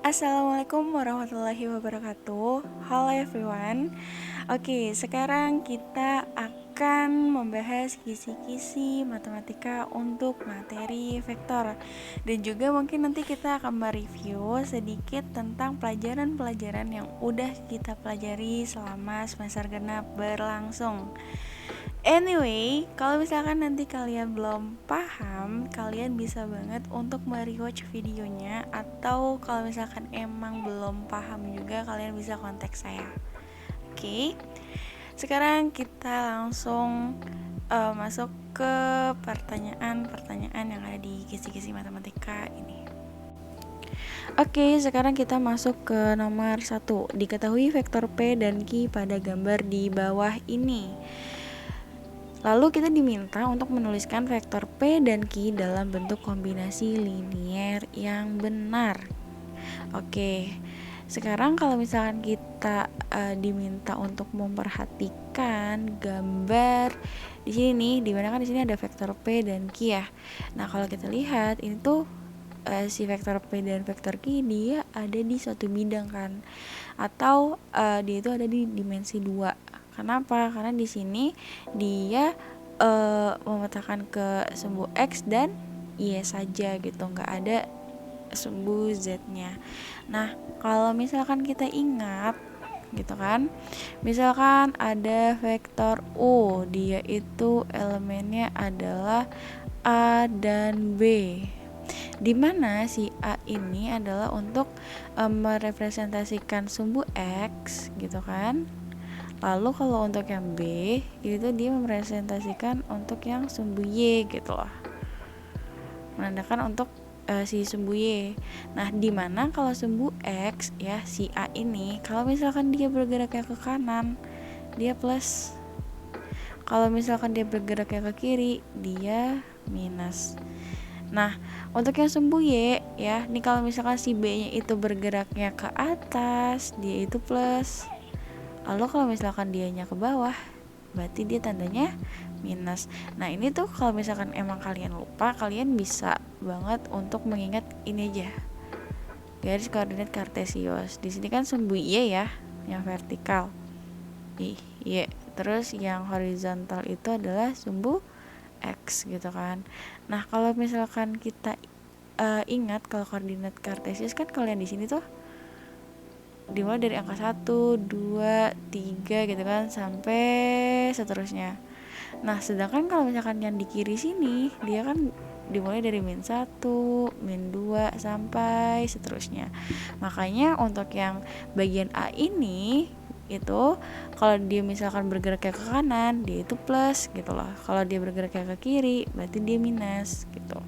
Assalamualaikum warahmatullahi wabarakatuh. Halo everyone. Oke, sekarang kita akan membahas kisi-kisi matematika untuk materi vektor. Dan juga mungkin nanti kita akan mereview sedikit tentang pelajaran-pelajaran yang udah kita pelajari selama semester genap berlangsung. Anyway, kalau misalkan nanti kalian belum paham, kalian bisa banget untuk merewatch videonya. Atau kalau misalkan emang belum paham juga, kalian bisa kontak saya. Oke, sekarang kita langsung masuk ke pertanyaan-pertanyaan yang ada di kisi-kisi matematika ini. Oke, sekarang kita masuk ke nomor 1. Diketahui vektor P dan Q pada gambar di bawah ini. Lalu kita diminta untuk menuliskan vektor P dan Q dalam bentuk kombinasi linier yang benar. Oke, sekarang kalau misalkan kita diminta untuk memperhatikan gambar di sini nih, dimana kan di sini ada vektor P dan Q ya. Nah, kalau kita lihat ini tuh si vektor P dan vektor Q dia ada di suatu bidang kan, atau dia itu ada di dimensi 2. Kenapa? Karena di sini dia memetakan ke sumbu X dan Y saja gitu, nggak ada sumbu Z-nya. Nah, kalau misalkan kita ingat gitu kan, misalkan ada vektor U, dia itu elemennya adalah A dan B, dimana si A ini adalah untuk merepresentasikan sumbu X gitu kan. Lalu kalau untuk yang B itu dia merepresentasikan untuk yang sumbu Y gitu loh, menandakan untuk si sumbu Y. Nah, dimana kalau sumbu X ya, si A ini kalau misalkan dia bergeraknya ke kanan dia plus, kalau misalkan dia bergeraknya ke kiri dia minus. Nah, untuk yang sumbu Y ya, nih kalau misalkan si B nya itu bergeraknya ke atas dia itu plus, lalu kalau misalkan dianya ke bawah berarti dia tandanya minus. Nah, ini tuh kalau misalkan emang kalian lupa, kalian bisa banget untuk mengingat ini aja, garis koordinat kartesius. Di sini kan sumbu Y ya, yang vertikal Y, terus yang horizontal itu adalah sumbu X gitu kan. Nah, kalau misalkan kita ingat kalau koordinat kartesius kan kalian di sini tuh dimulai dari angka 1, 2, 3 gitu kan sampai seterusnya. Nah, sedangkan kalau misalkan yang di kiri sini dia kan dimulai dari min 1, min 2 sampai seterusnya. Makanya untuk yang bagian A ini itu kalau dia misalkan bergeraknya ke kanan dia itu plus gitu loh. Kalau dia bergeraknya ke kiri berarti dia minus gitu.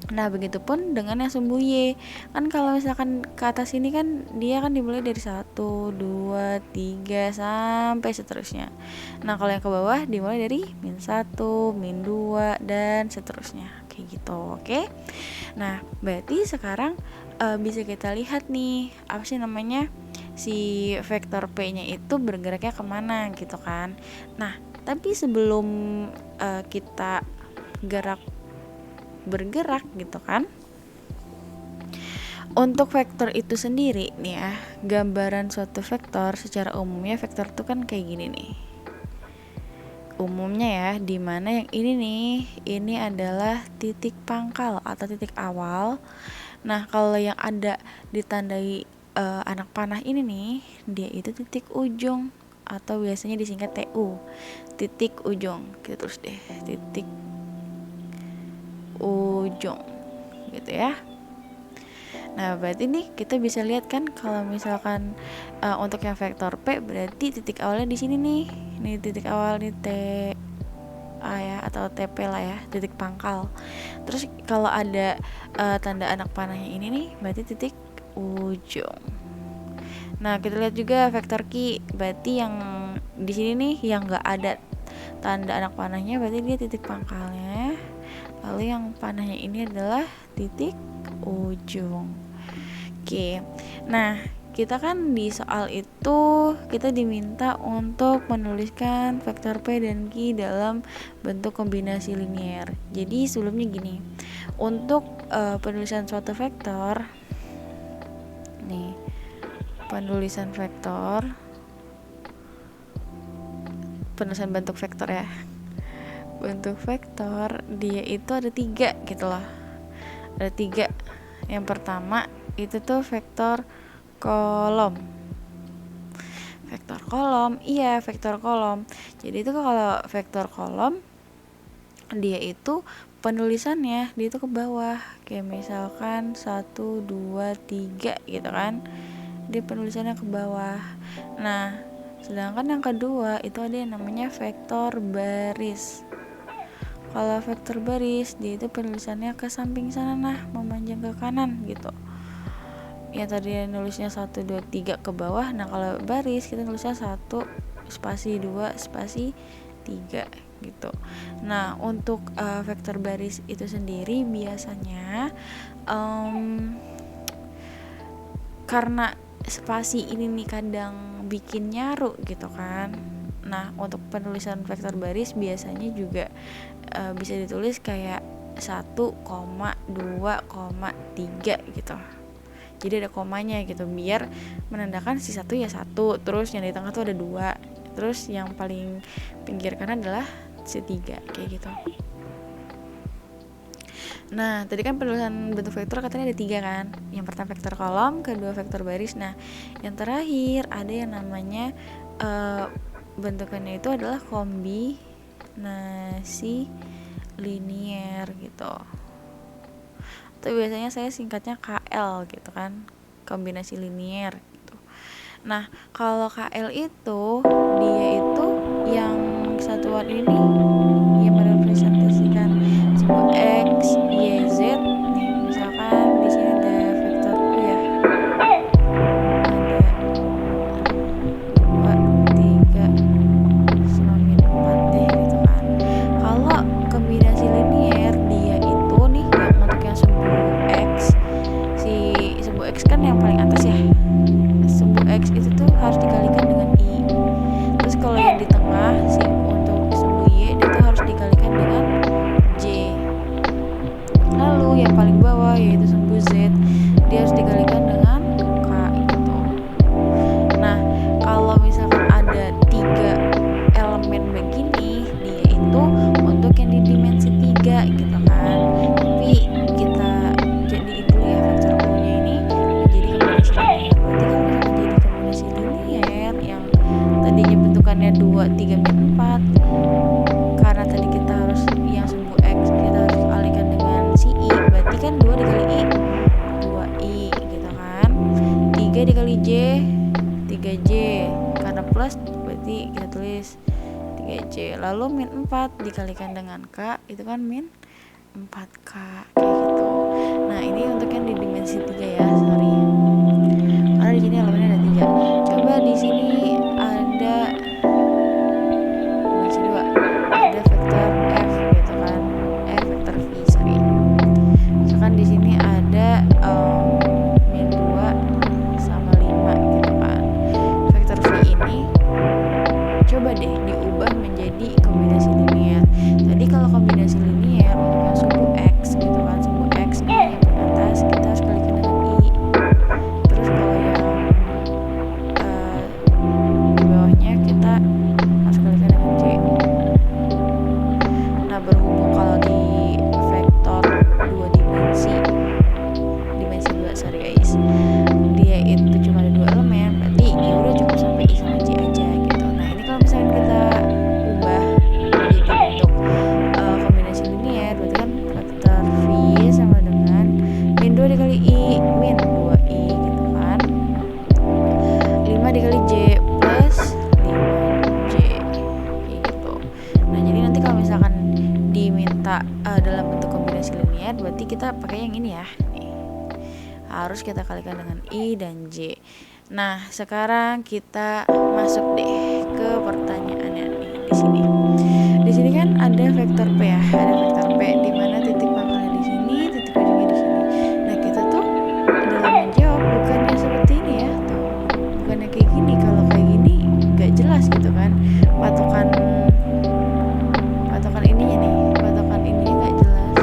Nah, begitupun dengan yang sumbu Y. Kan kalau misalkan ke atas ini kan dia kan dimulai dari 1, 2, 3 sampai seterusnya. Nah, kalau yang ke bawah dimulai dari min 1, min 2 dan seterusnya. Kayak gitu, oke? Nah, berarti sekarang bisa kita lihat nih, apa sih namanya? Si vektor P-nya itu bergeraknya kemana gitu kan. Nah, tapi sebelum kita bergerak gitu kan, untuk vektor itu sendiri nih ya, gambaran suatu vektor secara umumnya, vektor itu kan kayak gini nih umumnya ya, dimana yang ini nih, ini adalah titik pangkal atau titik awal. Nah, kalau yang ada ditandai anak panah ini nih, dia itu titik ujung atau biasanya disingkat TU, titik ujung gitu terus deh, titik ujung gitu ya. Nah, berarti nih kita bisa lihat kan kalau misalkan untuk yang vektor P berarti titik awalnya di sini nih. Ini titik awal nih T A ya, atau TP lah ya, titik pangkal. Terus kalau ada tanda anak panahnya ini nih berarti titik ujung. Nah, kita lihat juga vektor Q, berarti yang di sini nih yang enggak ada tanda anak panahnya berarti dia titik pangkalnya. Lalu yang panahnya ini adalah titik ujung. Oke. Nah, kita kan di soal itu kita diminta untuk menuliskan vektor P dan Q dalam bentuk kombinasi linier. Jadi sebelumnya gini, Untuk penulisan suatu vektor nih, penulisan bentuk vektor ya. Bentuk vektor dia itu ada 3 gitu loh. Ada 3. Yang pertama itu tuh vektor kolom. Vektor kolom. Jadi itu kalau vektor kolom dia itu penulisannya dia itu ke bawah. Kayak misalkan 1, 2, 3 gitu kan. Dia penulisannya ke bawah. Nah, sedangkan yang kedua itu ada yang namanya vektor baris. Kalau vektor baris dia itu penulisannya ke samping sana, nah memanjang ke kanan gitu. Yang tadi nulisnya 1, 2, 3 ke bawah. Nah kalau baris kita nulisnya 1 spasi 2 spasi 3 gitu. Nah untuk vektor baris itu sendiri biasanya karena spasi ini nih kadang bikin nyaru gitu kan. Nah untuk penulisan vektor baris biasanya juga bisa ditulis kayak 1, 2, 3 gitu. Jadi ada komanya gitu biar menandakan si 1 ya 1, terus yang di tengah tuh ada 2, terus yang paling pinggir kanan adalah si 3 kayak gitu. Nah tadi kan penulisan bentuk vektor katanya ada 3 kan. Yang pertama vektor kolom, kedua vektor baris. Nah yang terakhir ada yang namanya bentukannya itu adalah kombinasi linier gitu. Atau biasanya saya singkatnya KL gitu kan, kombinasi linier gitu. Nah kalau KL itu dia itu yang satuan ini yang merepresentasikan sebuah X, Y, Z. Nih misalkan di sini ada vektor U ya, ada 2, 3 sama min 4 deh gitu kan. Kalau kombinasi linier dia itu nih yang untuk yang sumbu X, si sumbu X kan yang paling atas ya, sumbu X itu tuh harus dikalikan dengan I. Terus kalau yang di tengah si untuk sumbu Y itu harus dikalikan dengan J. Lalu yang paling bawah yaitu sumbu Z dia harus dikalikan dengan K gitu. Nah kalau misalkan ada 3 elemen begini dia itu untuk yang di dimensi 3 gitu kan. Tapi kita jadiin dulu ya vektor U-nya ini menjadi kombinasi linier. Berarti kalau misalkan jadi kombinasi linier yang tadinya bentukannya 2, 3, min 4, karena tadi kita harus yang sumbu X kita harus alihkan dengan si I, berarti kan 2 dikali I 2I gitu kan. 3 dikali J 3J, karena plus berarti kita tulis 3J. Lalu min 4 dikalikan dengan K itu kan min 4K kayak gitu. Nah ini untuk yang di dimensi 3 ya, sorry. Karena di sini elemennya ada 3. Coba di sini ada dimensi 2. Ada vektor F gitu kan. Vektor V, sorry. Misalkan di sini ada min 2 sama 5 gitu kan. Vektor V ini coba deh diubah menjadi kombinasi linier. Tadi kalau kombinasi linier untuk yang sumbu X gitu kan, sumbu X nih yang paling atas kita harus kalikan dengan I. Terus kalau yang di bawahnya kita harus kalikan dengan J. Nah berhubung kalau di vektor 2 dimensi 2 sorry guys, dia itu cuma ada 2 elemen, berarti ya udah cukup sampai I sama J aja gitu. Nah ini kalau misalkan kita ubah menjadi bentuk kombinasi linier, berarti kan vektor V sama dengan min 2 dikali I min 2I gitu kan. 5 dikali J plus 5J kayak gitu. Nah jadi nanti kalau misalkan diminta dalam bentuk kombinasi linier, berarti kita pakai yang ini ya. Nih. Harus kita kalikan dengan I dan J. Nah, sekarang kita masuk deh ke pertanyaannya nih di sini. Di sini kan ada vektor P ya, ada vektor P di mana titik pangkalnya di sini, titik ujungnya di sini. Nah, kita tuh dalam menjawab bukannya seperti ini ya, tuh. Bukannya kayak gini. Kalau kayak gini nggak jelas gitu kan. Patokan ininya nih, patokan ininya nggak jelas.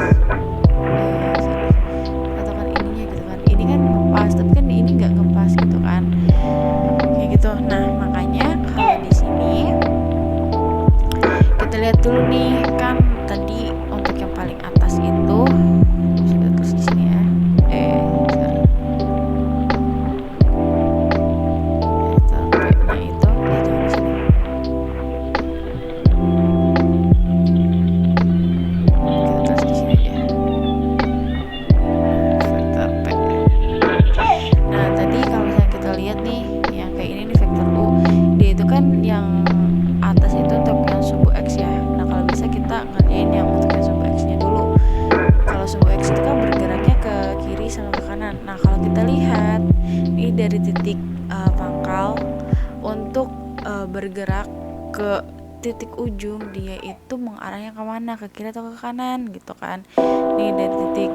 bergerak ke titik ujung, dia itu mengarahnya kemana, ke kiri atau ke kanan gitu kan. Nih dari titik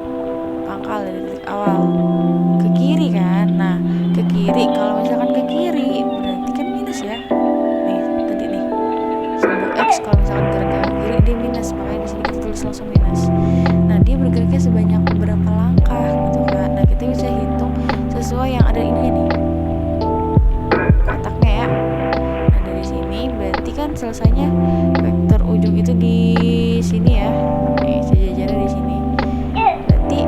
pangkal, dari titik awal ke kiri kan. Nah ke kiri, kalau misalkan ke kiri berarti kan minus ya. Nih tadi nih sumbu X kalau misalkan geraknya ke kiri dia minus, makanya di sini kita tulis langsung minus. Nah dia bergeraknya sebanyak berapa langkah gitu kan. Nah kita bisa hitung sesuai yang ada ini nih kotaknya ya. Nah dari sini berarti kan selesainya vektor ujung itu di sini ya. Nih sejajarnya di sini. Berarti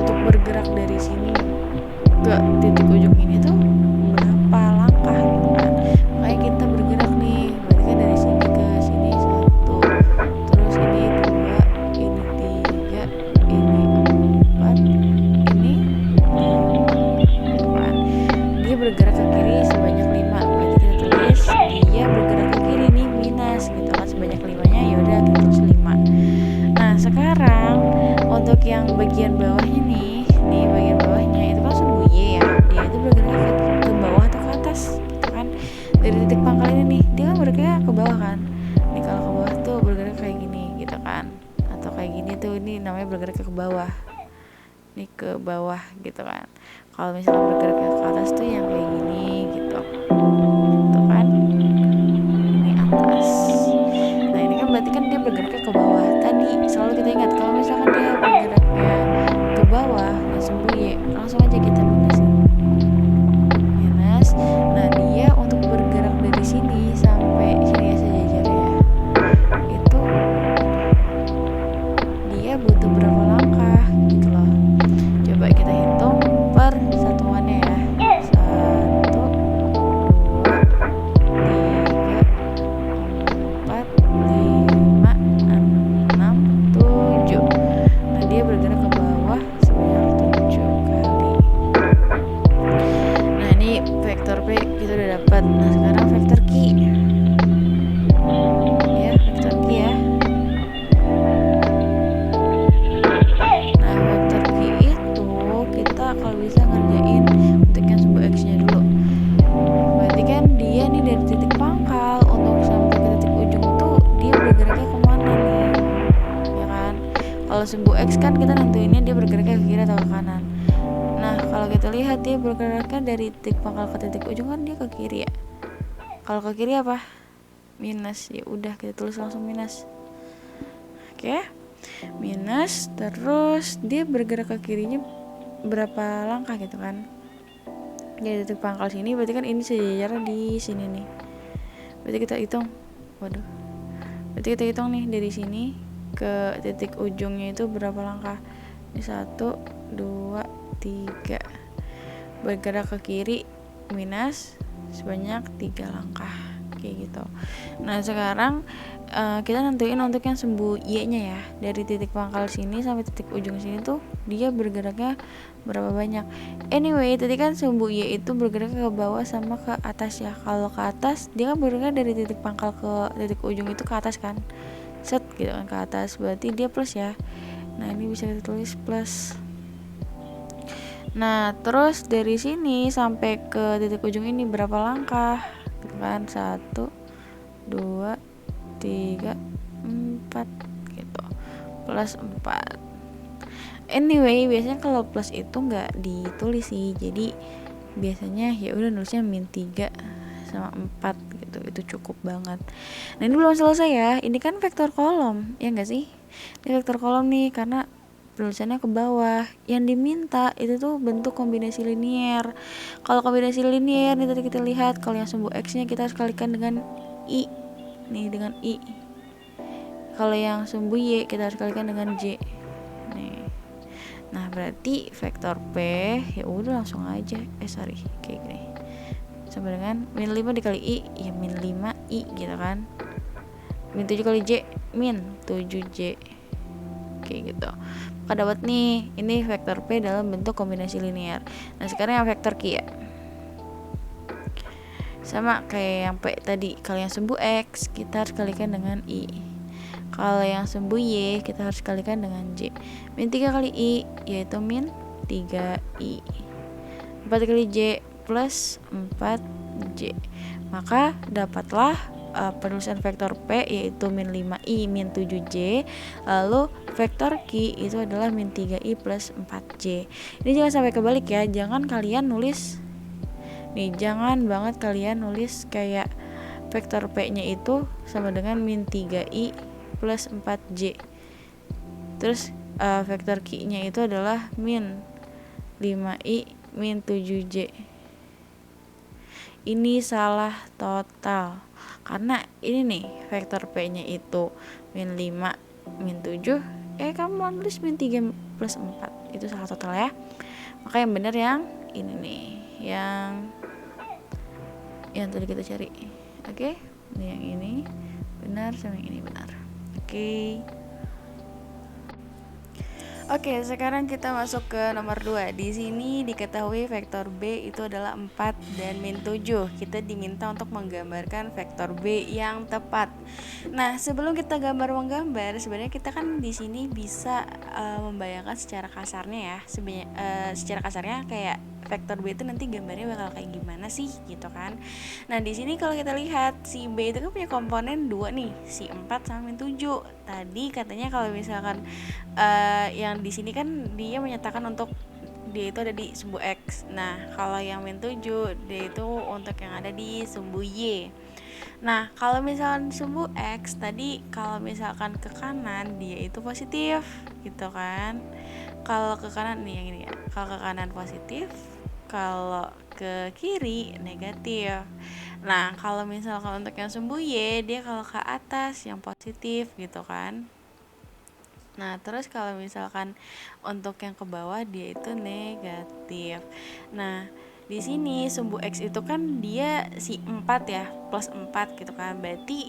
untuk bergerak dari sini ke titik ujung ini tuh berapa langkah gitu kan. Makanya kita bergerak nih, berarti kan dari sini ke sini 1, terus ini 2, ini 3, ini 4, ini 5 gitu kan. Dia bergerak ke kiri sebanyak 5, berarti kita tulis dia bergerak ke kiri nih minus gitu kan, sebanyak 5-nya ya udah kita tulis 5. Nah sekarang untuk yang bagian bawahnya nih bagian bawahnya itu kan sumbu Y ya, dia itu bergerak ke bawah atau ke atas gitu kan. Dari titik pangkal ini nih dia kan bergerak ke bawah kan. Nih kalau ke bawah tuh bergerak kayak gini gitu kan, atau kayak gini tuh ini namanya bergerak ke bawah. Nih ke bawah gitu kan. Kalau misalnya bergerak ke atas tuh yang kayak gini gitu kan, ini atas. Nah ini kan berarti kan dia bergeraknya ke bawah. Tadi selalu kita ingat kalau misalkan dia bergeraknya ke bawah dan sumbu Y, langsung aja kita minusin minus. Nah dia untuk bergerak dari sini sampai sini ya sejajarnya ya, itu dia butuh berapa langkah gitu loh. Coba kita hitung per satuannya ya. 1, 2, 3, 4, 5, 6, 7. Nah dia bergerak ke bawah sebanyak 7 kali. Nah ini vektor P kita udah dapat. Nah sekarang vektor Q ya, vektor Q ya. Nah vektor Q itu kita kalau bisa ngerjain untuk yang sumbu X nya dulu. Berarti kan dia nih dari titik pangkal untuk sampai ke titik ujung tuh dia bergeraknya kemana nih ya kan. Kalau sumbu X kan kita nentuinnya dia bergeraknya ke kiri atau ke kanan. Nah kalau kita lihat dia bergeraknya dari titik pangkal ke titik ujung kan dia ke kiri ya. Kalau ke kiri apa? Minus. Ya udah kita tulis langsung minus. Oke. Minus, terus dia bergerak ke kirinya berapa langkah gitu kan. Dari titik pangkal sini berarti kan ini sejajarnya di sini nih. Berarti kita hitung. Waduh. Berarti kita hitung nih dari sini ke titik ujungnya itu berapa langkah. Ini 1, 2, 3. Bergerak ke kiri minus sebanyak 3 langkah kayak gitu. Nah sekarang kita nentuin untuk yang sumbu Y nya ya. Dari titik pangkal sini sampai titik ujung sini tuh dia bergeraknya berapa banyak. Anyway tadi kan sumbu Y itu bergerak ke bawah sama ke atas ya. Kalau ke atas dia kan bergerak dari titik pangkal ke titik ujung itu ke atas kan, set gitu kan, ke atas, berarti dia plus ya. Nah ini bisa kita tulis plus. Nah terus dari sini sampai ke titik ujung ini berapa langkah gitu kan. 1, 2, 3, 4 gitu, plus 4. Anyway biasanya kalau plus itu nggak ditulis sih, jadi biasanya ya udah nulisnya -3 sama 4 gitu, itu cukup banget. Nah ini belum selesai ya, ini kan vektor kolom ya nggak sih. Ini vektor kolom nih karena tulisannya ke bawah. Yang diminta itu tuh bentuk kombinasi linier. Kalau kombinasi linier nih tadi kita lihat, kalau yang sumbu X nya kita harus kalikan dengan I nih, dengan I. Kalau yang sumbu Y kita harus kalikan dengan J nih. Nah berarti vektor P ya udah langsung aja kayak gini, sama dengan -5 dikali I ya -5 I gitu kan. -7 kali J -7J kayak gitu. Maka dapat nih ini vektor P dalam bentuk kombinasi linier. Nah sekarang yang vektor Q ya, sama kayak yang P tadi. Kalau yang sumbu X kita harus kalikan dengan I. Kalau yang sumbu Y kita harus kalikan dengan J. -3 kali I yaitu -3I. 4 kali J plus 4J. Maka dapatlah penulisan vektor P yaitu min 5i min 7J. Lalu vektor Q itu adalah min 3i plus 4J. Ini jangan sampai kebalik ya. Jangan banget kalian nulis kayak vektor P-nya itu sama dengan min 3i plus 4J. Terus vektor Q-nya itu adalah min 5i min 7J. Ini salah total. Karena ini nih vektor P-nya itu min 5 min 7, kamu nulis min 3 plus 4. Itu salah total ya. Maka yang benar yang ini nih, yang tadi kita cari. Oke, yang ini benar sama yang ini benar. Oke, sekarang kita masuk ke nomor 2. Di sini diketahui vektor B itu adalah 4 dan min 7. Kita diminta untuk menggambarkan vektor B yang tepat. Nah, sebelum kita menggambar, sebenarnya kita kan di sini bisa membayangkan secara kasarnya ya. Secara kasarnya kayak vektor B itu nanti gambarnya bakal kayak gimana sih gitu kan. Nah, di sini kalau kita lihat si B itu kan punya komponen 2 nih, si 4 sama min 7. Tadi katanya kalau misalkan yang di sini kan dia menyatakan untuk dia itu ada di sumbu X. Nah, kalau yang min 7 dia itu untuk yang ada di sumbu Y. Nah, kalau misalkan sumbu X tadi, kalau misalkan ke kanan dia itu positif gitu kan. Kalau ke kanan nih yang ini ya. Kalau ke kanan positif, kalau ke kiri negatif. Nah, kalau misalkan untuk yang sumbu Y, dia kalau ke atas yang positif gitu kan. Nah, terus kalau misalkan untuk yang ke bawah dia itu negatif. Nah, di sini sumbu X itu kan dia si 4 ya, plus 4 gitu kan. Berarti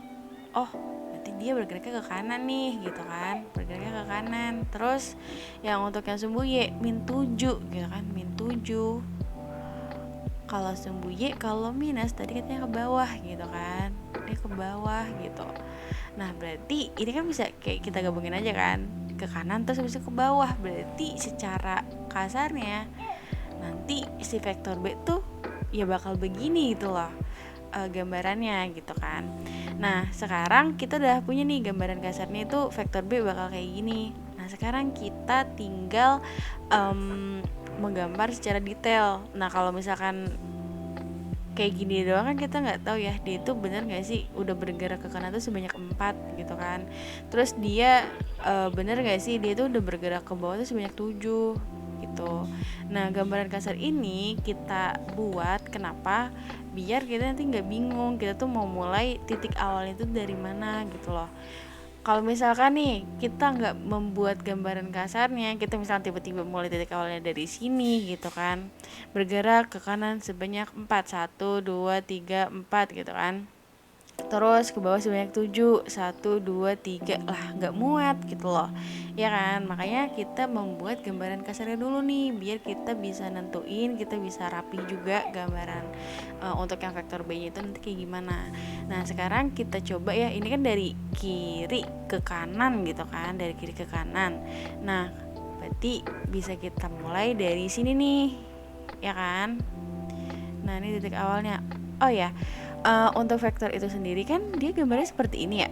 dia bergeraknya ke kanan nih gitu kan. Bergeraknya ke kanan. Terus yang untuk yang sumbu Y min 7 gitu kan, min 7. Kalau sumbu Y kalau minus tadi katanya ke bawah gitu kan. Dia ke bawah gitu. Nah, berarti ini kan bisa kayak kita gabungin aja kan, ke kanan terus bisa ke bawah. Berarti secara kasarnya nanti si vektor B tuh ya bakal begini gitu loh gambarannya gitu kan. Nah, sekarang kita udah punya nih gambaran kasarnya itu vektor B bakal kayak gini. Nah, sekarang kita tinggal menggambar secara detail. Nah, kalau misalkan kayak gini doang kan kita nggak tahu ya dia itu benar nggak sih udah bergerak ke kanan tuh sebanyak 4 gitu kan. Terus dia benar nggak sih dia tuh udah bergerak ke bawah tuh sebanyak 7 gitu. Nah, gambaran kasar ini kita buat kenapa? Biar kita nanti nggak bingung kita tuh mau mulai titik awalnya itu dari mana gitu loh. Kalau misalkan nih kita nggak membuat gambaran kasarnya, kita misalnya tiba-tiba mulai titik awalnya dari sini gitu kan, bergerak ke kanan sebanyak 4, 1, 2, 3, 4 gitu kan, terus ke bawah sebanyak 7, 1, 2, 3 lah nggak muat gitu loh ya kan. Makanya kita membuat gambaran kasarnya dulu nih biar kita bisa nentuin, kita bisa rapi juga gambaran untuk yang vektor B nya itu nanti kayak gimana. Nah, sekarang kita coba ya, ini kan dari kiri ke kanan gitu kan, dari kiri ke kanan. Nah, berarti bisa kita mulai dari sini nih ya kan. Nah, ini titik awalnya. Oh ya, untuk vektor itu sendiri kan dia gambarnya seperti ini ya.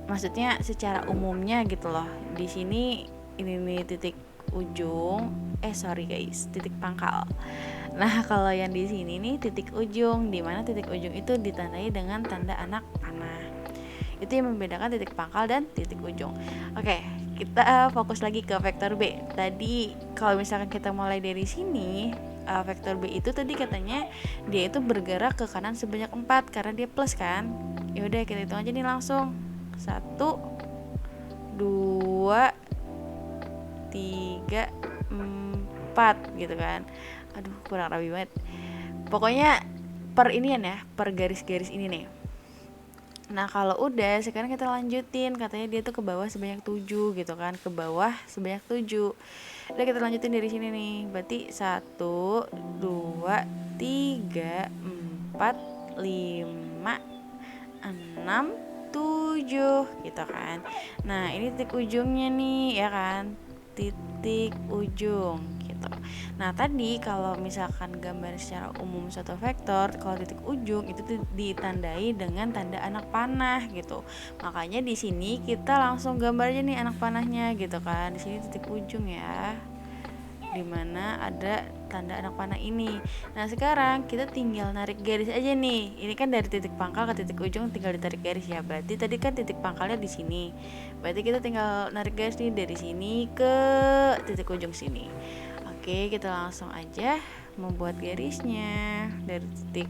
Maksudnya secara umumnya gitu loh. Di sini ini nih titik ujung, titik pangkal. Nah, kalau yang di sini nih titik ujung, di mana titik ujung itu ditandai dengan tanda anak panah. Itu yang membedakan titik pangkal dan titik ujung. Oke, kita fokus lagi ke vektor B. Tadi kalau misalkan kita mulai dari sini, vektor B itu tadi katanya dia itu bergerak ke kanan sebanyak 4 karena dia plus kan. Ya udah kita hitung aja nih langsung. 1 2 3 4 gitu kan. Aduh, kurang rapi banget. Pokoknya per inian ya, per garis-garis ini nih. Nah, kalau udah sekarang kita lanjutin, katanya dia tuh ke bawah sebanyak 7 gitu kan, ke bawah sebanyak 7. Udah kita lanjutin dari sini nih. Berarti 1 2 3 4 5 6 7 gitu kan. Nah, ini titik ujungnya nih ya kan, titik ujung gitu. Nah tadi kalau misalkan gambar secara umum suatu vektor, kalau titik ujung itu ditandai dengan tanda anak panah gitu. Makanya di sini kita langsung gambar aja nih anak panahnya gitu kan. Di sini titik ujung ya, dimana ada tanda anak panah ini. Nah sekarang kita tinggal narik garis aja nih. Ini kan dari titik pangkal ke titik ujung tinggal ditarik garis ya. Berarti tadi kan titik pangkalnya di sini. Berarti kita tinggal narik garis nih dari sini ke titik ujung sini. Oke, kita langsung aja membuat garisnya dari titik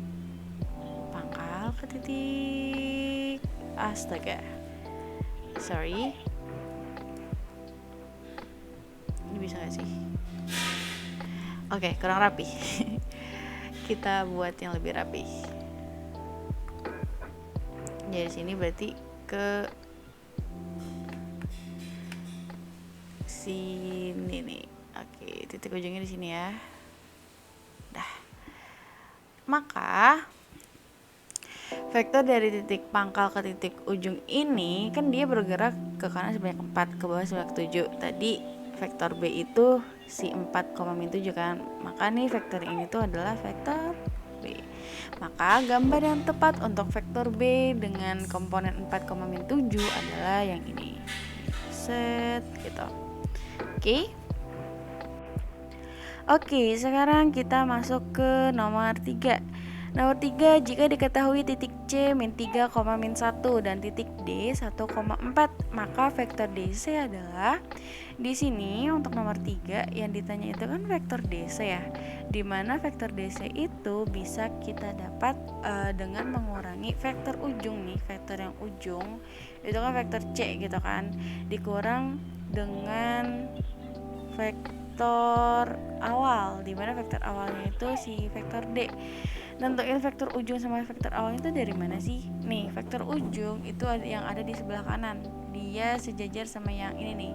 pangkal ke titik sorry. Ini bisa gak sih? Oke, kurang rapi. Kita buat yang lebih rapi. Dari sini berarti ke sini nih. Oke, titik ujungnya di sini ya. Dah. Maka vektor dari titik pangkal ke titik ujung ini kan dia bergerak ke kanan sebanyak 4, ke bawah sebanyak 7. Tadi vektor B itu si 4,7 kan. Maka nih vektor ini tuh adalah vektor B. Maka gambar yang tepat untuk vektor B dengan komponen 4,7 adalah yang ini. Set gitu. Oke, sekarang kita masuk ke nomor 3. Nomor 3, jika diketahui titik C min 3, min 1 dan titik D 1,4, maka vektor DC adalah di sini untuk nomor 3 yang ditanya itu kan vektor DC ya. Dimana vektor DC itu bisa kita dapat dengan mengurangi vektor ujung nih, vektor yang ujung itu kan vektor C gitu kan, dikurang dengan vektor awal, dimana vektor awalnya itu si vektor D. Nentuin vektor ujung sama vektor awal itu dari mana sih? Nih, vektor ujung itu yang ada di sebelah kanan. Dia sejajar sama yang ini nih.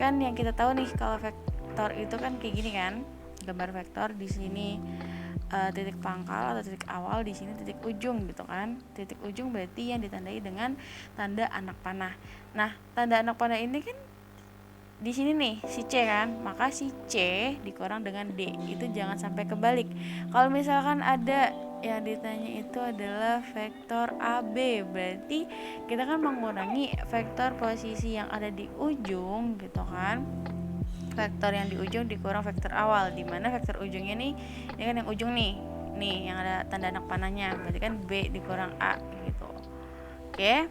Kan yang kita tahu nih kalau vektor itu kan kayak gini kan. Gambar vektor di sini titik pangkal atau titik awal, di sini titik ujung gitu kan. Titik ujung berarti yang ditandai dengan tanda anak panah. Nah, tanda anak panah ini kan di sini nih si C kan, maka si C dikurang dengan D, itu jangan sampai kebalik. Kalau misalkan ada yang ditanya itu adalah vektor AB, berarti kita kan mengurangi vektor posisi yang ada di ujung gitu kan. Vektor yang di ujung dikurang vektor awal, dimana vektor ujungnya nih, ini kan yang ujung nih yang ada tanda anak panahnya, berarti kan B dikurang A gitu. Oke.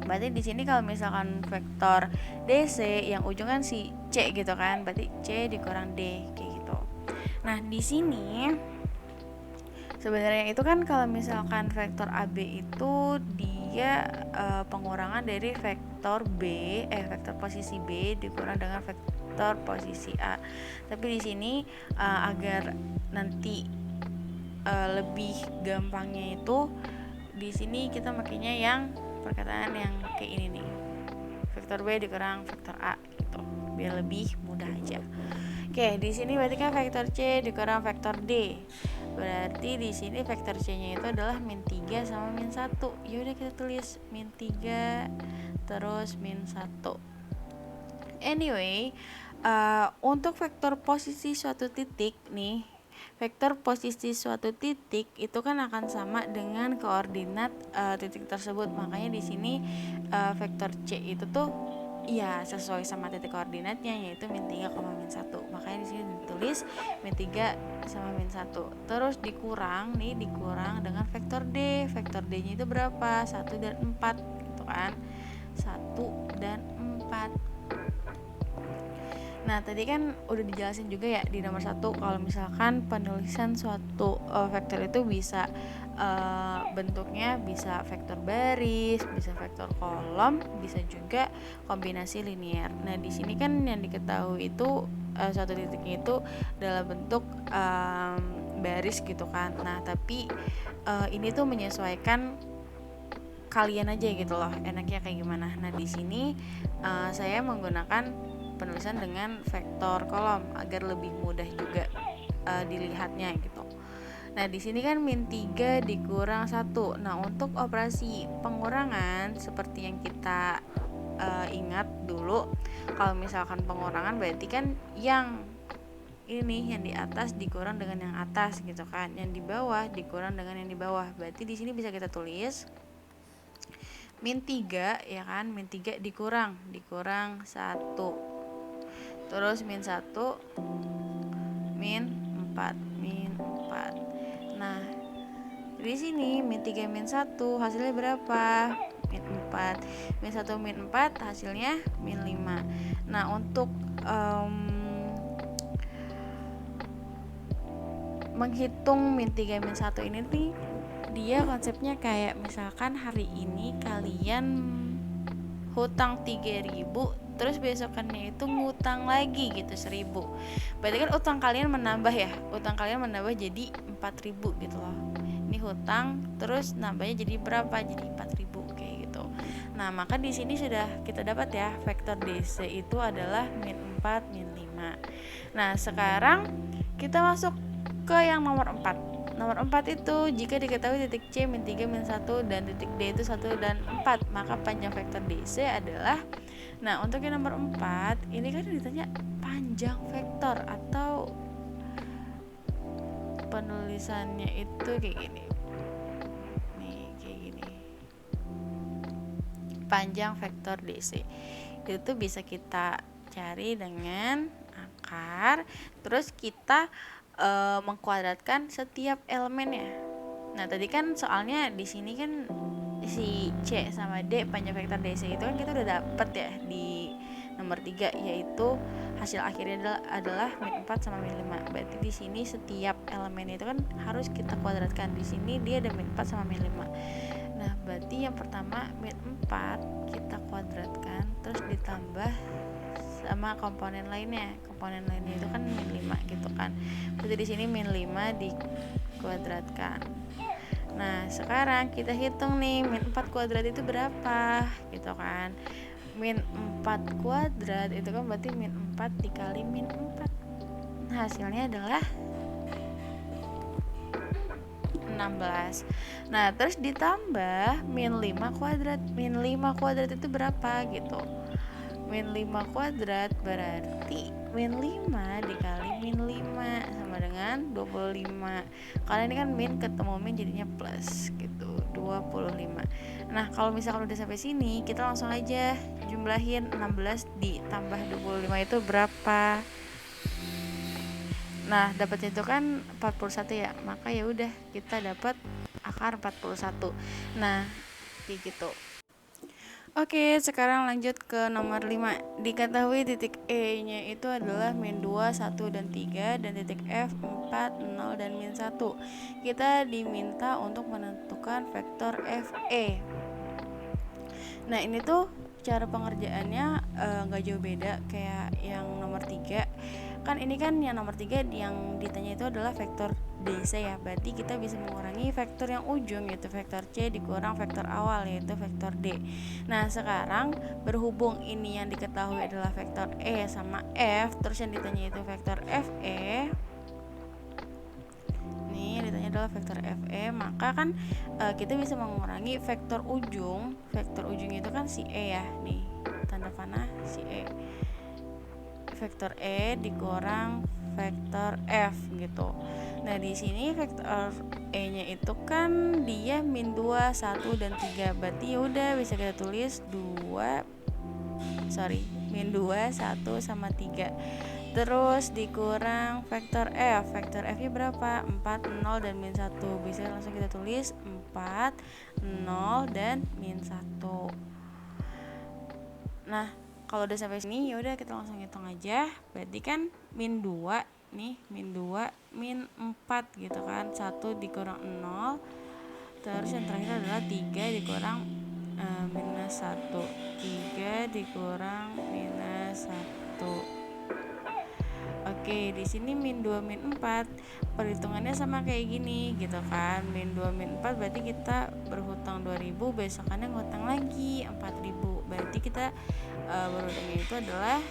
Berarti di sini kalau misalkan vektor DC yang ujung kan si C gitu kan, berarti C dikurang D kayak gitu. Nah, di sini sebenarnya itu kan kalau misalkan vektor AB itu dia pengurangan dari vektor vektor posisi B dikurang dengan vektor posisi A. Tapi di sini agar nanti lebih gampangnya itu di sini kita makanya yang perkataan yang kayak ini nih, vektor B dikurang vektor A gitu, biar lebih mudah aja. Oke, di sini berarti kan vektor C dikurang vektor D, berarti di sini vektor C-nya itu adalah min 3 sama min 1. Yaudah kita tulis min 3 terus min 1. Anyway, untuk vektor posisi suatu titik nih, vektor posisi suatu titik itu kan akan sama dengan koordinat titik tersebut. Makanya di sini vektor C itu tuh ya sesuai sama titik koordinatnya, yaitu min 3, min 1. Makanya di sini ditulis min 3 sama min 1. Terus dikurang dengan vektor D. Vektor D-nya itu berapa? 1 dan 4 gitu kan. 1 dan 4. Nah, tadi kan udah dijelasin juga ya di nomor 1 kalau misalkan penulisan suatu vektor itu bisa bentuknya bisa vektor baris, bisa vektor kolom, bisa juga kombinasi linear. Nah, di sini kan yang diketahui itu suatu titiknya itu dalam bentuk baris gitu kan. Nah, tapi ini tuh menyesuaikan kalian aja gitu loh, enaknya kayak gimana. Nah, di sini saya menggunakan penulisan dengan vektor kolom agar lebih mudah juga dilihatnya gitu. Nah, di sini kan min 3 dikurang 1. Nah, untuk operasi pengurangan seperti yang kita ingat dulu, kalau misalkan pengurangan berarti kan yang ini yang di atas dikurang dengan yang atas gitu kan, yang di bawah dikurang dengan yang di bawah. Berarti di sini bisa kita tulis min 3 ya kan, min 3 dikurang 1, terus min 1 min 4. Nah, di sini min 3 min 1 hasilnya berapa? Min 4. Min 1 min 4 hasilnya min 5. Nah, untuk menghitung min 3 min 1 ini nih, dia konsepnya kayak misalkan hari ini kalian hutang 3.000, terus besokannya itu ngutang lagi gitu 1.000. Berarti kan utang kalian menambah ya, utang kalian menambah jadi 4.000 gitu loh. Ini hutang terus nambahnya jadi berapa? Jadi 4.000 kayak gitu. Nah, maka di sini sudah kita dapat ya, vektor DC itu adalah min 4 min 5. Nah, sekarang kita masuk ke yang nomor 4. Nomor 4 itu jika diketahui titik C min 3 min 1 dan titik D itu 1 dan 4, maka panjang vektor DC adalah, nah untuk yang nomor 4 ini kan ditanya panjang vektor, atau penulisannya itu kayak gini nih, kayak gini, panjang vektor DC itu bisa kita cari dengan akar, terus kita mengkuadratkan setiap elemennya. Nah, tadi kan soalnya di sini kan si C sama D panjang vektor DC itu kan kita udah dapet ya di nomor 3, yaitu hasil akhirnya adalah min 4 sama min 5. Berarti di sini setiap elemennya itu kan harus kita kuadratkan. Di sini dia ada min 4 sama min 5. Nah, berarti yang pertama min 4 kita kuadratkan, terus ditambah sama komponen lainnya. Komponen lainnya itu kan min 5 gitu kan. Berarti di sini min 5 dikuadratkan. Nah, sekarang kita hitung nih min 4 kuadrat itu berapa gitu kan. Min 4 kuadrat itu kan berarti min 4 dikali min 4. Nah, hasilnya adalah 16. Nah, terus ditambah min 5 kuadrat. Min 5 kuadrat itu berapa gitu. Min 5 kuadrat berarti min 5 dikali min 5 sama dengan 25. Karena ini kan min ketemu min jadinya plus gitu, 25. Nah, kalau misalkan udah sampai sini, kita langsung aja jumlahin 16 ditambah 25 itu berapa. Nah, dapatnya itu kan 41 ya. Maka ya udah kita dapat akar 41. Nah, kayak gitu. Oke, sekarang lanjut ke nomor 5. Diketahui titik E-nya itu adalah min 2, 1, dan 3, dan titik F 4, 0, dan min 1. Kita diminta untuk menentukan vektor FE. Nah, ini tuh cara pengerjaannya gak jauh beda kayak yang nomor 3. Kan ini kan yang nomor 3 yang ditanya itu adalah vektor DC ya. Berarti kita bisa mengurangi vektor yang ujung, yaitu vektor C dikurang vektor awal, yaitu vektor D. Nah, sekarang berhubung ini yang diketahui adalah vektor E sama F, terus yang ditanya itu vektor FE. Nih, ditanya adalah vektor FE, maka kan kita bisa mengurangi vektor ujung. Vektor ujung itu kan si E ya. Nih, tanda panah si E. Vektor E dikurang vektor F gitu. Nah, di sini vektor E-nya itu kan dia min 2, 1, dan 3. Berarti ya udah bisa kita tulis min 2, 1, sama 3. Terus dikurang vektor F. Vektor F-nya berapa? 4, 0, dan min 1. Bisa langsung kita tulis 4, 0, dan min 1. Nah, kalau udah sampai sini ya udah kita langsung hitung aja. Berarti kan min 2 nih, min 2 min 4 gitu kan. 1 dikurang 0. Terus yang terakhir adalah 3 dikurang minus 1. 3 dikurang minus 1. Oke, di sini min 2 min 4 perhitungannya sama kayak gini gitu kan. Min 2 min 4 berarti kita berhutang 2.000, besokannya ngutang lagi 4.000. Berarti kita berhutangnya itu adalah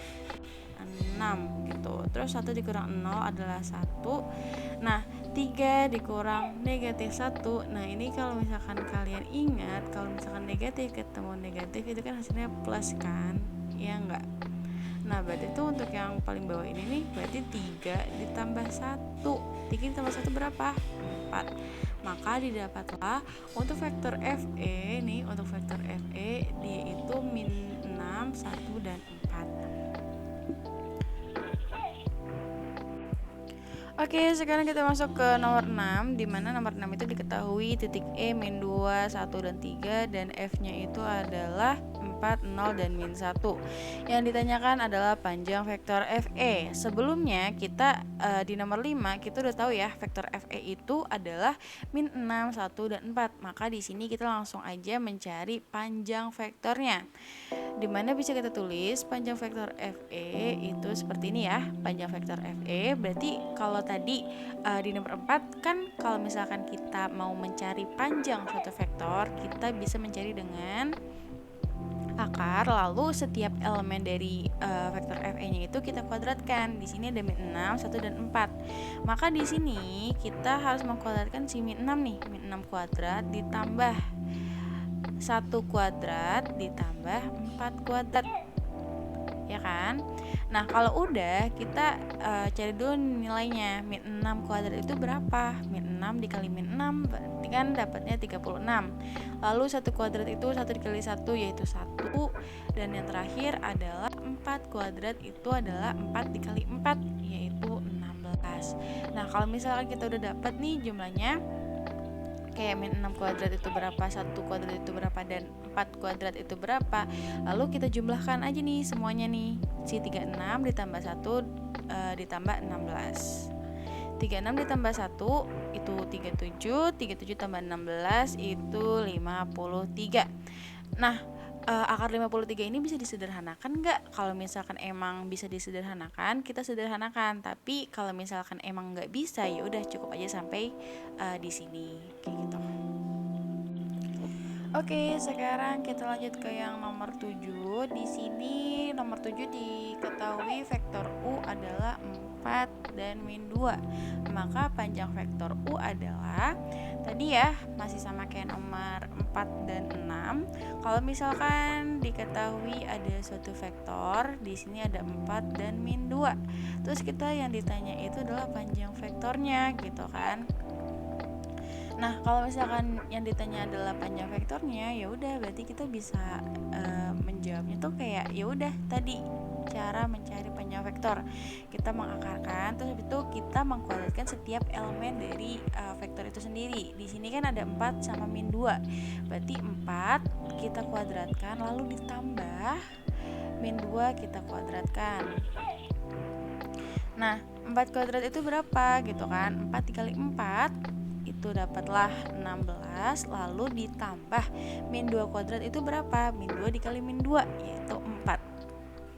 6 gitu. Terus 1 dikurang 0 adalah 1. Nah, 3 dikurang negatif 1. Nah, ini kalau misalkan kalian ingat, kalau misalkan negatif ketemu negatif itu kan hasilnya plus kan? Iya enggak? Nah, berarti itu untuk yang paling bawah ini nih, berarti 3 ditambah 1. 3 ditambah 1 berapa? 4. Maka didapatlah untuk vektor FE nih, untuk vektor FE dia itu min 6, 1, dan 4. Oke, sekarang kita masuk ke nomor 6, di mana nomor 6 itu diketahui titik E min 2, 1, dan 3, dan F-nya itu adalah 4, 0, dan min 1. Yang ditanyakan adalah panjang vektor FE. Sebelumnya kita di nomor 5 kita udah tahu ya, vektor FE itu adalah min 6, 1, dan 4. Maka di sini kita langsung aja mencari panjang vektornya. Dimana bisa kita tulis panjang vektor FE itu seperti ini ya. Panjang vektor FE berarti kalau tadi di nomor 4 kan kalau misalkan kita mau mencari panjang suatu vektor, kita bisa mencari dengan akar, lalu setiap elemen dari vektor FE-nya itu kita kuadratkan. Di sini ada min 6, 1, dan 4. Maka di sini kita harus mengkuadratkan si min 6 nih. Min 6 kuadrat ditambah 1 kuadrat ditambah 4 kuadrat, ya kan? Nah, kalau udah kita cari dulu nilainya. Min 6 kuadrat itu berapa? Min 6 dikali min 6 berarti kan dapatnya 36. Lalu 1 kuadrat itu 1 dikali 1 yaitu 1. Dan yang terakhir adalah 4 kuadrat itu adalah 4 dikali 4 yaitu 16. Nah, kalau misalkan kita udah dapat nih jumlahnya, kayak min 6 kuadrat itu berapa, 1 kuadrat itu berapa, dan 4 kuadrat itu berapa. Lalu kita jumlahkan aja nih semuanya nih. Si 36 ditambah 1 ditambah 16. 36 ditambah 1 itu 37, 37 tambah 16 itu 53. Nah, akar 53 ini bisa disederhanakan nggak? Kalau misalkan emang bisa disederhanakan, kita sederhanakan. Tapi kalau misalkan emang nggak bisa, ya udah cukup aja sampai di sini kayak gitu. Oke, sekarang kita lanjut ke yang nomor 7. Di sini nomor 7 diketahui vektor U adalah 4 dan min 2. Maka panjang vektor U adalah tadi ya, masih sama kayak nomor 4 dan 6. Kalau misalkan diketahui ada suatu vektor, di sini ada 4 dan min 2. Terus kita yang ditanya itu adalah panjang vektornya gitu kan. Nah, kalau misalkan yang ditanya adalah panjang vektornya, ya udah berarti kita bisa menjawabnya tuh kayak ya udah tadi cara mencari panjang vektor. Kita mengakarkan, terus habis itu kita mengkuadratkan setiap elemen dari vektor itu sendiri. Di sini kan ada 4 sama min 2. Berarti 4 kita kuadratkan lalu ditambah min 2 kita kuadratkan. Nah, 4 kuadrat itu berapa gitu kan? 4 dikali 4 itu dapatlah 16, lalu ditambah min 2 kuadrat itu berapa? Min 2 dikali min 2 yaitu 4.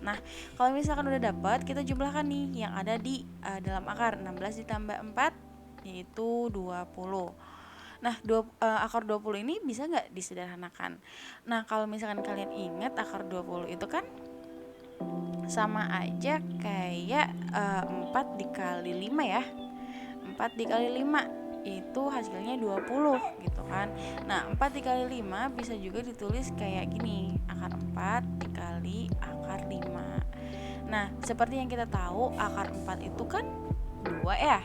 Nah, kalau misalkan udah dapat, kita jumlahkan nih yang ada di dalam akar. 16 ditambah 4 yaitu 20. Nah, akar 20 ini bisa nggak disederhanakan? Nah, kalau misalkan kalian ingat akar 20 itu kan sama aja kayak 4 dikali 5 ya. 4 dikali 5 itu hasilnya 20 gitu kan. Nah, 4 dikali 5 bisa juga ditulis kayak gini, akar 4 dikali akar 5. Nah, seperti yang kita tahu akar 4 itu kan 2 ya.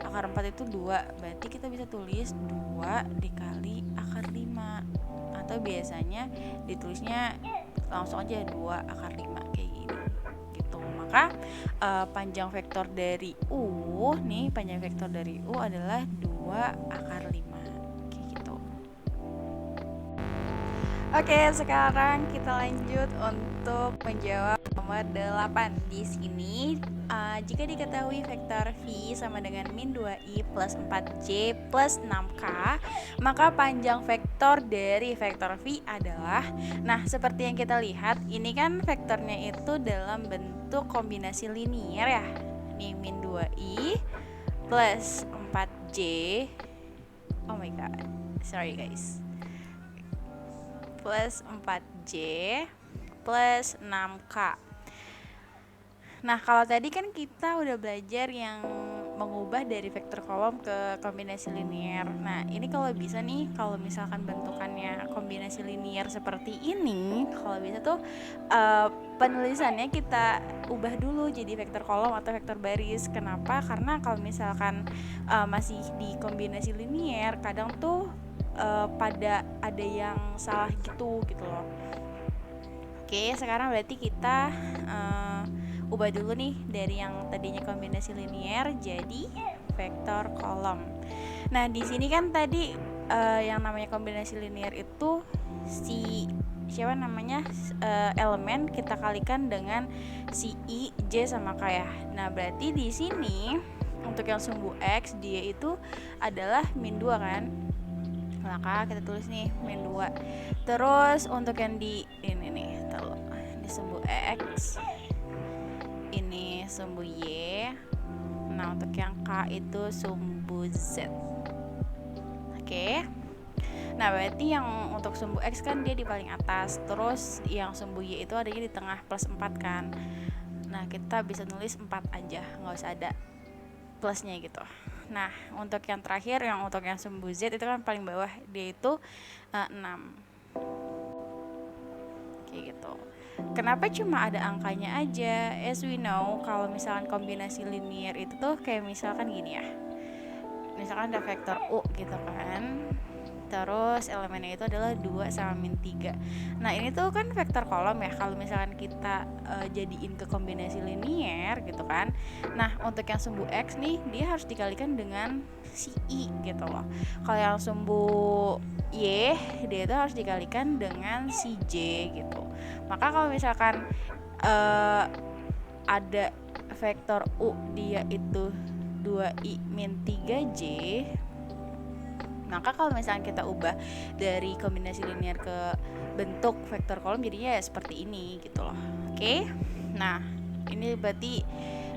Akar 4 itu 2, berarti kita bisa tulis 2 dikali akar 5. Atau biasanya ditulisnya langsung aja 2 akar 5 kayak gini gitu. Maka panjang vektor dari U nih, panjang vektor dari U adalah 2 akar 5 kayak gitu. Oke, sekarang kita lanjut untuk menjawab nomor 8. Di sini jika diketahui vektor V sama dengan min 2i plus 4j plus 6k, maka panjang vektor dari vektor V adalah, nah seperti yang kita lihat, ini kan vektornya itu dalam bentuk kombinasi linier ya. Nih min 2i plus 4j, oh my god, sorry guys, plus 4j plus 6k. Nah, kalau tadi kan kita udah belajar yang mengubah dari vektor kolom ke kombinasi linier. Nah, ini kalau bisa nih, kalau misalkan bentukannya kombinasi linier seperti ini, kalau bisa tuh penulisannya kita ubah dulu jadi vektor kolom atau vektor baris. Kenapa? Karena kalau misalkan masih di kombinasi linier, kadang tuh pada ada yang salah gitu loh. Oke, sekarang berarti kita ubah dulu nih dari yang tadinya kombinasi linier jadi vektor kolom. Nah, di sini kan tadi yang namanya kombinasi linier itu elemen kita kalikan dengan si I, J sama K ya. Nah, berarti di sini untuk yang sumbu X dia itu adalah min 2 kan. Maka kita tulis nih min 2. Terus untuk yang di ini nih, ini sumbu X, ini sumbu Y. Nah, untuk yang K itu sumbu Z. Oke. Nah, berarti yang untuk sumbu X kan dia di paling atas, terus yang sumbu Y itu adanya di tengah plus 4 kan. Nah, kita bisa nulis 4 aja, nggak usah ada plusnya gitu. Nah, untuk yang terakhir, untuk yang sumbu Z itu kan paling bawah, dia itu 6. Kayak gitu. Kenapa cuma ada angkanya aja? As we know, kalau misalkan kombinasi linier itu tuh kayak misalkan gini ya. Misalkan ada vektor U gitu kan. Terus elemennya itu adalah 2 sama min 3. Nah, ini tuh kan vektor kolom ya. Kalau misalkan kita jadiin ke kombinasi linier gitu kan. Nah, untuk yang sumbu X nih, dia harus dikalikan dengan si I gitu loh. Kalau yang sumbu Y, dia itu harus dikalikan dengan si J gitu. Maka kalau misalkan ada vektor U dia itu 2I min 3J, maka kalau misalnya kita ubah dari kombinasi linier ke bentuk vektor kolom jadinya ya seperti ini gitu loh. Oke. Nah, ini berarti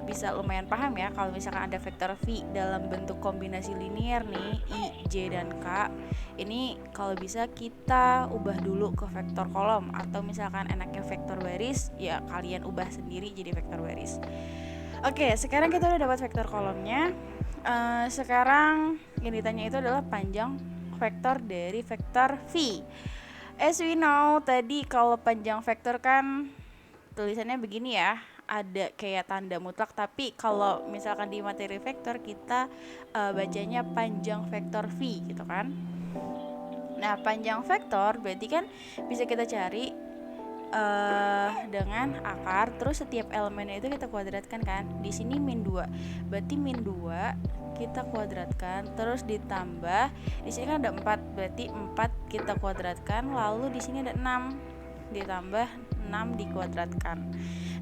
bisa lumayan paham ya kalau misalkan ada vektor V dalam bentuk kombinasi linier nih, I, J, dan K. Ini kalau bisa kita ubah dulu ke vektor kolom, atau misalkan enaknya vektor baris, ya kalian ubah sendiri jadi vektor baris. Oke, sekarang kita udah dapat vektor kolomnya. Sekarang yang ditanya itu adalah panjang vektor dari vektor V. As we know, tadi kalau panjang vektor kan tulisannya begini ya, ada kayak tanda mutlak, tapi kalau misalkan di materi vektor kita bacanya panjang vektor V gitu kan. Nah, panjang vektor berarti kan bisa kita cari dengan akar, terus setiap elemennya itu kita kuadratkan kan. Di sini min 2. Berarti min 2 kita kuadratkan, terus ditambah di sini kan ada 4, berarti 4 kita kuadratkan, lalu di sini ada 6 ditambah 6 dikuadratkan.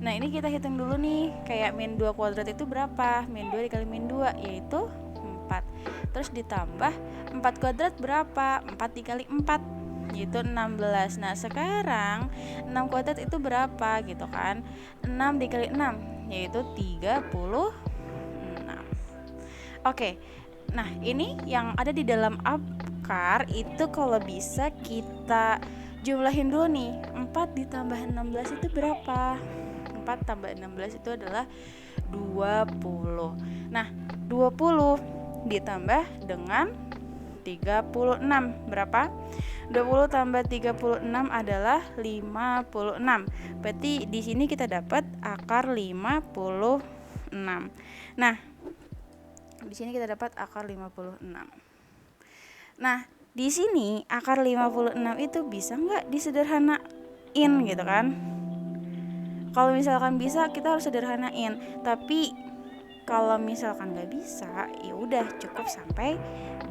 Nah, ini kita hitung dulu nih, kayak min 2 kuadrat itu berapa? Min 2 dikali min 2 yaitu 4. Terus ditambah 4 kuadrat berapa? 4 dikali 4 yaitu 16. Nah, sekarang 6 kuadrat itu berapa gitu kan? 6 dikali 6 yaitu 36. Oke. Nah, ini yang ada di dalam akar itu kalau bisa kita jumlahin dulu nih. 4 ditambah 16 itu berapa? 4 tambah 16 itu adalah 20. Nah, 20 ditambah dengan 36 berapa? 20 tambah 36 adalah 56. Berarti di sini kita dapat akar 56. Nah, di sini kita dapat akar 56. Nah, di sini akar 56 itu bisa nggak disederhanain gitu kan? Kalau misalkan bisa, kita harus sederhanain. Tapi kalau misalkan nggak bisa, ya udah cukup sampai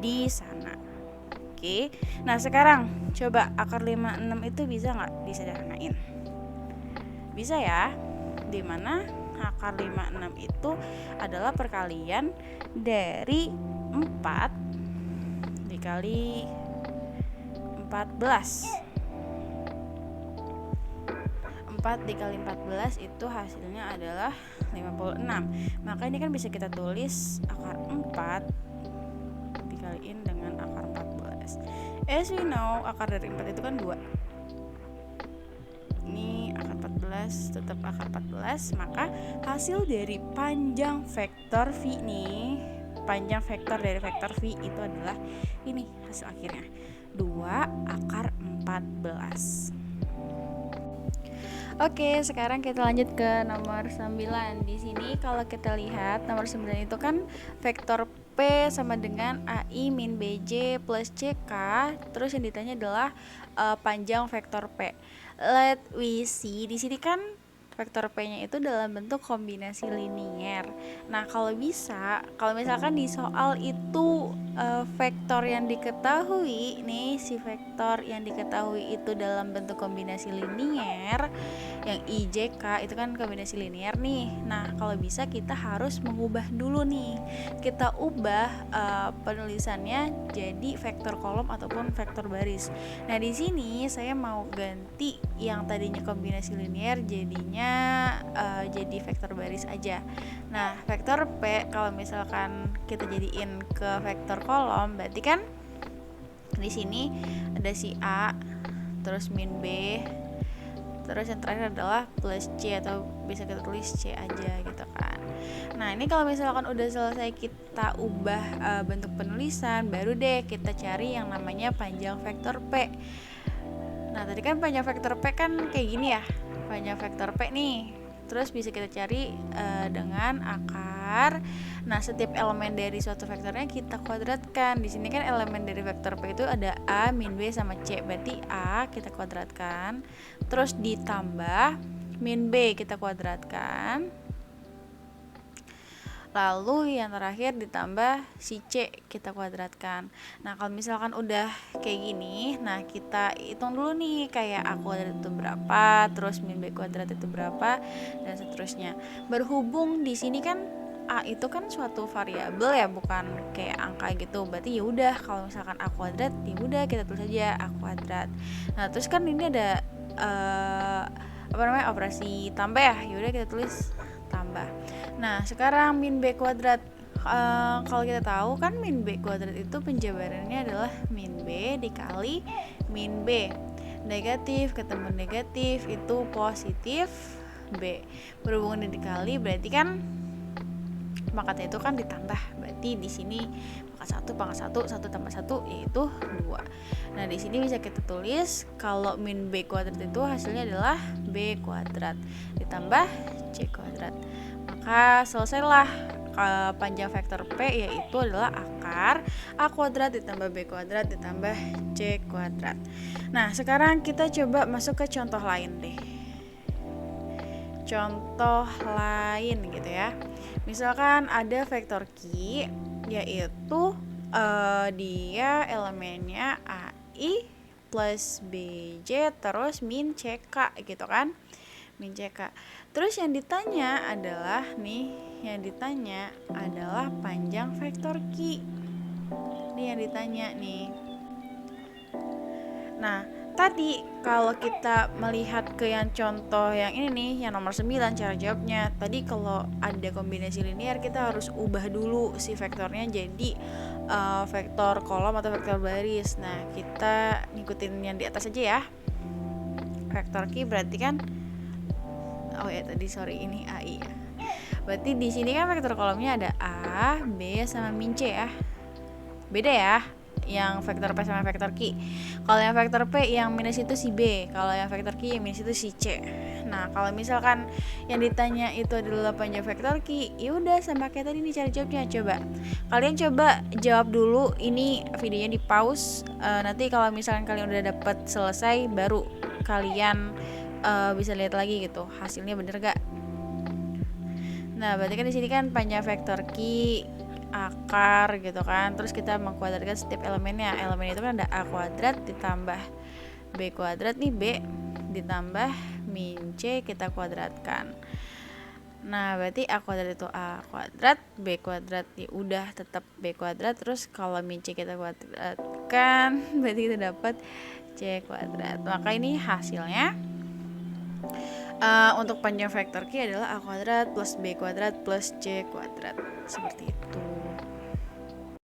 di sana. Oke. Nah, sekarang coba akar 56 itu bisa nggak disederhanain? Bisa ya. Dimana akar 56 itu adalah perkalian dari 4 dikali 14. 4 dikali 14 itu hasilnya adalah 56. Maka ini kan bisa kita tulis akar 4 dikaliin dengan akar 14. As we know, akar dari 4 itu kan 2. Ini akar 14 14 tetap akar 14, maka hasil dari panjang vektor V nih, panjang vektor dari vektor V itu adalah ini hasil akhirnya 2 akar 14. Oke, sekarang kita lanjut ke nomor 9. Di sini kalau kita lihat nomor 9 itu kan vektor P sama dengan AI min BJ plus CK. Terus yang ditanya adalah panjang vektor P. Let we see, di sini kan vektor P-nya itu dalam bentuk kombinasi linier. Nah, kalau misalkan di soal itu vektor yang diketahui nih, si vektor yang diketahui itu dalam bentuk kombinasi linier, yang IJK itu kan kombinasi linier nih. Nah, kalau bisa kita harus mengubah dulu nih. Kita ubah penulisannya jadi vektor kolom ataupun vektor baris. Nah, di sini saya mau ganti yang tadinya kombinasi linier jadinya jadi vektor baris aja. Nah, vektor P kalau misalkan kita jadiin ke vektor kolom, berarti kan di sini ada si A, terus min B, terus yang terakhir adalah plus C, atau bisa kita tulis C aja gitu kan. Nah, ini kalau misalkan udah selesai kita ubah bentuk penulisan, baru deh kita cari yang namanya panjang vektor P. Nah, tadi kan panjang vektor P kan kayak gini ya, panjang vektor P nih. Terus bisa kita cari dengan akar. Nah, setiap elemen dari suatu vektornya kita kuadratkan. Di sini kan elemen dari vektor P itu ada A, min B, sama C. Berarti A kita kuadratkan. Terus ditambah min B kita kuadratkan. Lalu yang terakhir ditambah si C kita kuadratkan. Nah, kalau misalkan udah kayak gini, nah kita hitung dulu nih kayak A kuadrat itu berapa, terus min B kuadrat itu berapa, dan seterusnya. Berhubung di sini kan A itu kan suatu variabel ya, bukan kayak angka gitu. Berarti ya udah kalau misalkan A kuadrat, ya udah kita tulis aja A kuadrat. Nah, terus kan ini ada operasi tambah ya. Ya udah kita tulis tambah. Nah, sekarang min B kuadrat. Kalau kita tahu kan min B kuadrat itu penjabarannya adalah min B dikali min B. Negatif ketemu negatif itu positif B. Berhubung dikali berarti kan pangkatnya itu kan ditambah. Berarti di sini pangkat 1 tambah 1 yaitu 2. Nah, di sini bisa kita tulis kalau min B kuadrat itu hasilnya adalah B kuadrat ditambah C kuadrat. Maka selesailah panjang vektor P, yaitu adalah akar A kuadrat ditambah B kuadrat ditambah C kuadrat. Nah, sekarang kita coba masuk ke contoh lain deh. Contoh lain gitu ya. Misalkan ada vektor Q, yaitu dia elemennya AI plus BJ terus min CK gitu kan. Min CK. Terus yang ditanya adalah panjang vektor Q. Ini yang ditanya nih. Nah, tadi kalau kita melihat ke yang contoh yang ini nih, yang nomor 9, cara jawabnya. Tadi kalau ada kombinasi linear kita harus ubah dulu si vektornya jadi vektor kolom atau vektor baris. Nah, kita ngikutin yang di atas aja ya. Vektor Q berarti kan ini AI ya. Berarti di sini kan vektor kolomnya ada A, B sama min C ya. Beda ya yang vektor P sama vektor Q. Kalau yang vektor P yang minus itu si B, kalau yang vektor Q yang minus itu si C. Nah, kalau misalkan yang ditanya itu adalah panjang vektor Q, ya udah sama kayak tadi nih cara jawabnya. Coba kalian jawab dulu, ini videonya di pause. Nanti kalau misalkan kalian udah dapet selesai baru kalian bisa lihat lagi gitu hasilnya bener gak. Nah, berarti kan di sini kan panjang vektor Q akar gitu kan, terus kita mengkuadratkan setiap elemennya. Elemen itu kan ada A kuadrat ditambah B kuadrat nih, B ditambah min C kita kuadratkan. Nah, berarti A kuadrat itu A kuadrat, B kuadrat ya udah tetap B kuadrat, terus kalau min C kita kuadratkan berarti kita dapat C kuadrat. Maka ini hasilnya untuk panjang vektor Q adalah A kuadrat plus B kuadrat plus C kuadrat. Seperti itu.